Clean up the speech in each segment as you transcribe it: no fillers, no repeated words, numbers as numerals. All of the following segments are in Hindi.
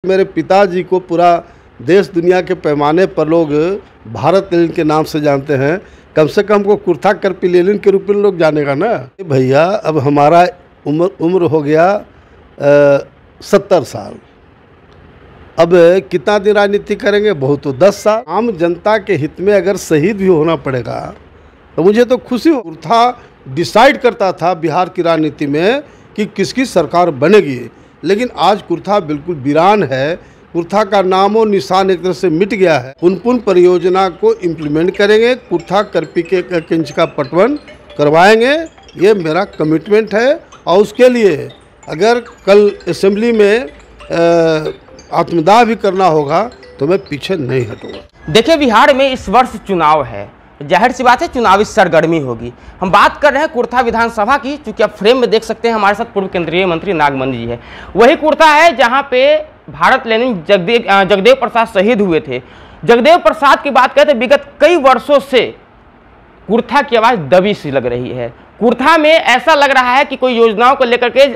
मेरे पिताजी को पूरा देश दुनिया के पैमाने पर लोग भारत लेनिन के नाम से जानते हैं। कम से कम को कुर्था करपी लेनिन के रूप में लोग जानेगा ना। भैया अब हमारा उम्र हो गया 70 साल। अब कितना दिन राजनीति करेंगे? बहुत तो 10 साल। आम जनता के हित में अगर शहीद भी होना पड़ेगा तो मुझे तो खुशी हो। कुर्था डिसाइड करता था बिहार की राजनीति में कि किसकी सरकार बनेगी, लेकिन आज कुर्था बिल्कुल वीरान है। कुर्था का नामो निशान एक तरह से मिट गया है। पुनपुन परियोजना को इम्प्लीमेंट करेंगे, कुर्था करपी के किंच का पटवन करवाएंगे, ये मेरा कमिटमेंट है। और उसके लिए अगर कल असेंबली में आत्मदाह भी करना होगा तो मैं पीछे नहीं हटूंगा। देखिए, बिहार में इस वर्ष चुनाव है, जाहिर सी बात है चुनावी सरगर्मी होगी। हम बात कर रहे हैं कुर्था विधानसभा की, चूंकि आप फ्रेम में देख सकते हैं हमारे साथ पूर्व केंद्रीय मंत्री नागमणि जी है। वही कुर्था है जहां पे भारत लेनिन जगदेव प्रसाद शहीद हुए थे। जगदेव प्रसाद की बात करें तो विगत कई वर्षों से कुर्था की आवाज़ दबी सी लग रही है। कुर्था में ऐसा लग रहा है कि कोई योजनाओं को लेकर के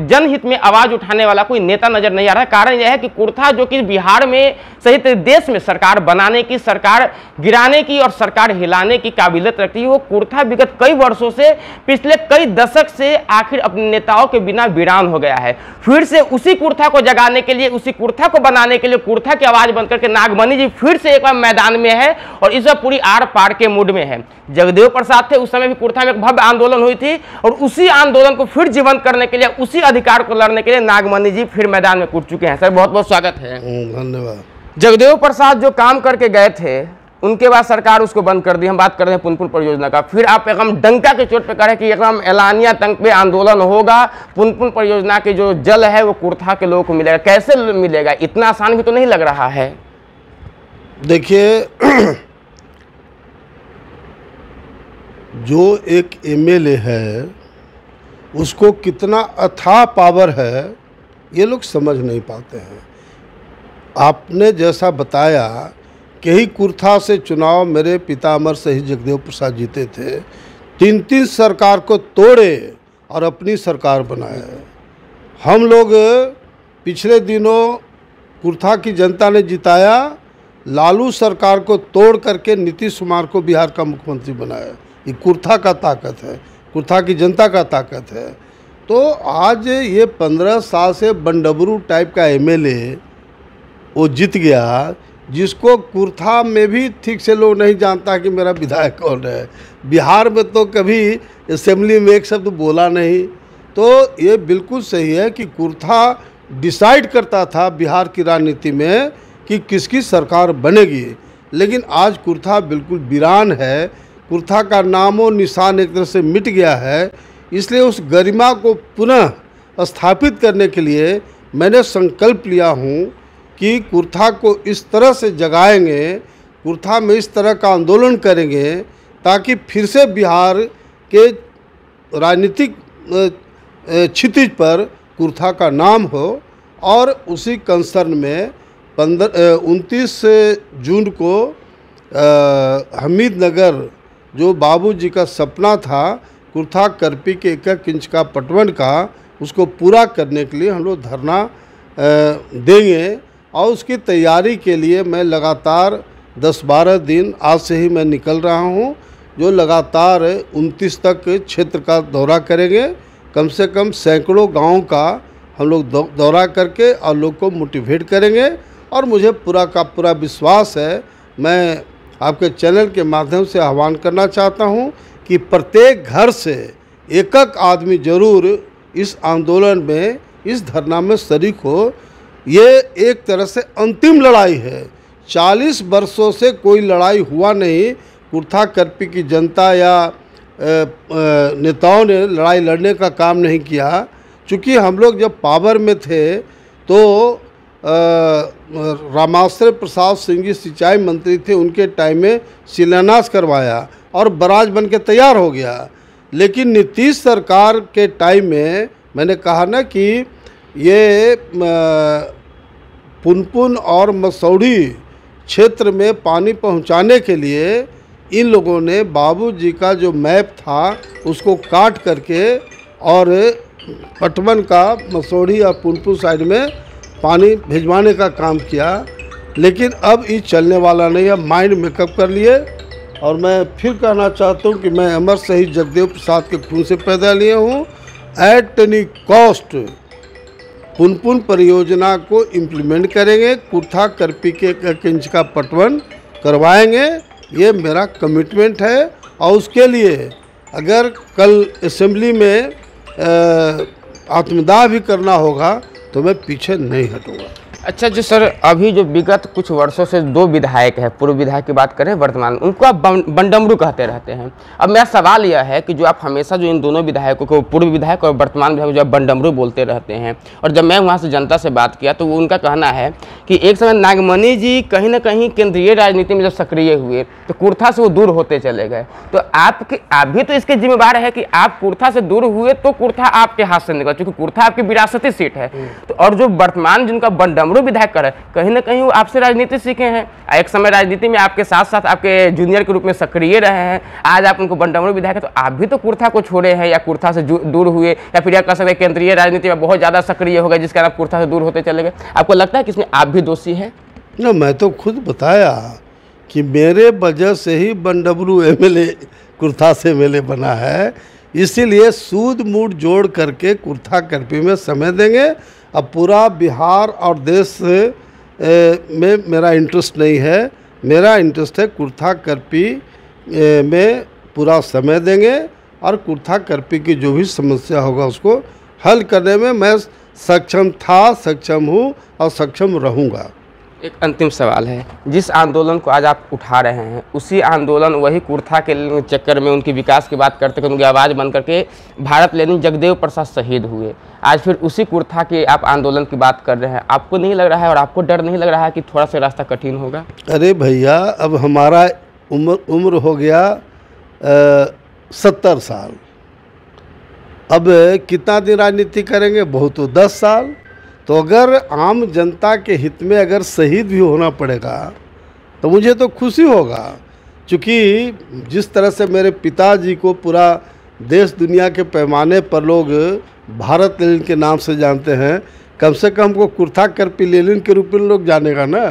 जनहित में आवाज उठाने वाला कोई नेता नजर नहीं आ रहा है। कारण यह है कि कुर्था जो कि बिहार में सहित देश में सरकार बनाने की, सरकार गिराने की और सरकार हिलाने की काबिलियत रखती है, वो कुर्था विगत कई वर्षों से, पिछले कई दशक से आखिर अपने नेताओं के बिना वीरान हो गया है। फिर से उसी कुर्था को जगाने के लिए, उसी कुर्था को बनाने के लिए कुर्था की आवाज बंद करके नागमणि जी फिर से एक बार मैदान में है और इस बार पूरी आर पार के मूड में है। जगदेव प्रसाद थे, उस समय भी कुर्था में एक भव्य आंदोलन हुई थी और उसी आंदोलन को फिर जीवंत करने के लिए, उसी अधिकार को लड़ने के लिए नागमणि जी फिर मैदान में कूद चुके हैं। सर, बहुत बहुत स्वागत है। धन्यवाद। जगदेव प्रसाद जो काम करके गए थे, उनके बाद सरकार उसको बंद कर दी। हम बात कर रहे हैं पुनपुन परियोजना का। फिर आप एकदम डंका के चोट पे कह रहे हैं कि एकदम एलानिया तंग पे आंदोलन होगा, पुनपुन परियोजना की जो जल है वो कुर्था के लोगों को मिलेगा। कैसे मिलेगा? इतना आसान भी तो नहीं लग रहा है। देखिए, जो एक एमएलए है उसको कितना अथाह पावर है ये लोग समझ नहीं पाते हैं। आपने जैसा बताया कि ही कुर्था से चुनाव मेरे पिता अमर शहीद जगदेव प्रसाद जीते थे। 3 सरकार को तोड़े और अपनी सरकार बनाए। हम लोग पिछले दिनों कुर्था की जनता ने जिताया, लालू सरकार को तोड़ करके नीतीश कुमार को बिहार का मुख्यमंत्री बनाया। ये कुर्था का ताकत है, कुर्था की जनता का ताकत है। तो आज ये 15 साल से बंडबरू टाइप का एमएलए वो जीत गया, जिसको कुर्था में भी ठीक से लोग नहीं जानता कि मेरा विधायक कौन है। बिहार में तो कभी असेंबली में एक शब्द बोला नहीं। तो ये बिल्कुल सही है कि कुर्था डिसाइड करता था बिहार की राजनीति में कि किसकी सरकार बनेगी, लेकिन आज कुर्था बिल्कुल वीरान है। कुर्था का नामो निशान एक तरह से मिट गया है। इसलिए उस गरिमा को पुनः स्थापित करने के लिए मैंने संकल्प लिया हूँ कि कुर्था को इस तरह से जगाएंगे, कुर्था में इस तरह का आंदोलन करेंगे ताकि फिर से बिहार के राजनीतिक क्षितिज पर कुर्था का नाम हो। और उसी कंसर्न में 29 जून को हमीदनगर जो बाबूजी का सपना था कुर्था करपी के 1 इंच का पटवन का, उसको पूरा करने के लिए हम लोग धरना देंगे। और उसकी तैयारी के लिए मैं लगातार 10-12 दिन आज से ही मैं निकल रहा हूँ, जो लगातार 29 तक क्षेत्र का दौरा करेंगे। कम से कम सैकड़ों गाँव का हम लोग दौरा करके और लोग को मोटिवेट करेंगे। और मुझे पूरा का पूरा विश्वास है, मैं आपके चैनल के माध्यम से आह्वान करना चाहता हूं कि प्रत्येक घर से एक आदमी जरूर इस आंदोलन में, इस धरना में शरीक हो। ये एक तरह से अंतिम लड़ाई है। 40 वर्षों से कोई लड़ाई हुआ नहीं। कुर्था करपी की जनता या नेताओं ने लड़ाई लड़ने का काम नहीं किया। चूँकि हम लोग जब पावर में थे तो रामाश्रय प्रसाद सिंह जी सिंचाई मंत्री थे, उनके टाइम में शिलान्यास करवाया और बराज बन के तैयार हो गया। लेकिन नीतीश सरकार के टाइम में मैंने कहा ना कि ये पुनपुन और मसौढ़ी क्षेत्र में पानी पहुंचाने के लिए इन लोगों ने बाबूजी का जो मैप था उसको काट करके और पटवन का मसौढ़ी और पुनपुन साइड में पानी भिजवाने का काम किया, लेकिन अब ये चलने वाला नहीं है। माइंड मेकअप कर लिए। और मैं फिर कहना चाहता हूँ कि मैं अमर शहीद जगदेव प्रसाद के खून से पैदा लिए हूँ। एट एनी कॉस्ट पुनपुन परियोजना को इम्प्लीमेंट करेंगे, कुर्था करपी के 1 इंच का पटवन करवाएंगे, ये मेरा कमिटमेंट है। और उसके लिए अगर कल असेंबली में आत्मदाह भी करना होगा तो मैं पीछे नहीं हटूंगा। अच्छा जी सर, अभी जो विगत कुछ वर्षों से 2 विधायक हैं, पूर्व विधायक की बात करें, वर्तमान, उनको आप बंडमरू कहते रहते हैं। अब मेरा सवाल यह है कि जो आप हमेशा जो इन दोनों विधायकों को, पूर्व विधायक और वर्तमान विधायक, जो आप बंडमरू बोलते रहते हैं, और जब मैं वहाँ से जनता से बात किया तो वो उनका कहना है कि एक समय नागमणि जी कहीं ना कहीं केंद्रीय राजनीति में जब सक्रिय हुए तो कुर्था से वो दूर होते चले गए। तो आप भी तो इसके जिम्मेवार है कि आप कुर्था से दूर हुए तो कुर्था आपके हाथ से निकला, क्योंकि कुर्था आपकी विरासती सीट है। तो और जो वर्तमान जिनका बंडमरू विधायक कर, कहीं ना कहीं वो आपसे राजनीति सीखे हैं। एक समय राजनीति में आपके साथ साथ आपके जूनियर के रूप में सक्रिय रहे हैं, आज आप उनको बंडमरू विधायक है, तो आप भी तो कुर्था को छोड़े हैं या कुर्था से दूर हुए, या फिर यह कह सकते हैं केंद्रीय राजनीति में बहुत ज्यादा सक्रिय हो गए जिसके कारण आप कुर्था से दूर होते चले गए। आपको लगता है कि इसमें आप भी दोषी हैं? ना, मैं तो खुद बताया कि मेरे वजह से ही बंडमरू एमएलए कुर्था से एमएलए बना है। इसीलिए सूद मूड जोड़ करके कुर्था करपी में समय देंगे। अब पूरा बिहार और देश में मेरा इंटरेस्ट नहीं है, मेरा इंटरेस्ट है कुर्था करपी में पूरा समय देंगे, और कुर्था करपी की जो भी समस्या होगा उसको हल करने में मैं सक्षम था, सक्षम हूँ और सक्षम रहूँगा। एक अंतिम सवाल है, जिस आंदोलन को आज आप उठा रहे हैं उसी आंदोलन, वही कुर्था के चक्कर में उनकी विकास की बात करते हुए उनकी आवाज़ बन करके भारत लेनिन जगदेव प्रसाद शहीद हुए। आज फिर उसी कुर्था के आप आंदोलन की बात कर रहे हैं। आपको नहीं लग रहा है और आपको डर नहीं लग रहा है कि थोड़ा सा रास्ता कठिन होगा? अरे भैया, अब हमारा उम्र हो गया 70 साल। अब कितना दिन राजनीति करेंगे? बहुत तो 10 साल। तो अगर आम जनता के हित में अगर शहीद भी होना पड़ेगा तो मुझे तो खुशी होगा, क्योंकि जिस तरह से मेरे पिताजी को पूरा देश दुनिया के पैमाने पर लोग भारत लेनिन के नाम से जानते हैं, कम से कम हमको कुर्था करपी लेनिन के रूप में लोग जानेगा ना।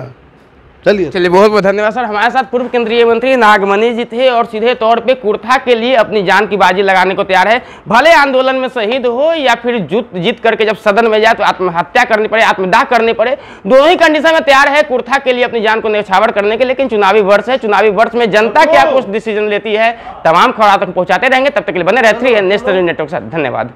चलिए बहुत बहुत धन्यवाद सर। हमारे साथ पूर्व केंद्रीय मंत्री नागमणि जी थे और सीधे तौर पे कुर्था के लिए अपनी जान की बाजी लगाने को तैयार है, भले आंदोलन में शहीद हो या फिर जीत करके जब सदन में जाए तो आत्महत्या करनी पड़े, आत्मदाह करनी पड़े, दोनों ही कंडीशन में तैयार है कुर्था के लिए अपनी जान को न्यौछावर करने के। लेकिन चुनावी वर्ष है, चुनावी वर्ष में जनता क्या कुछ डिसीजन लेती है, तमाम खबरों तक पहुंचाते रहेंगे। तब तक के लिए बने रहते हैं नेशनल नेटवर्क के साथ। धन्यवाद।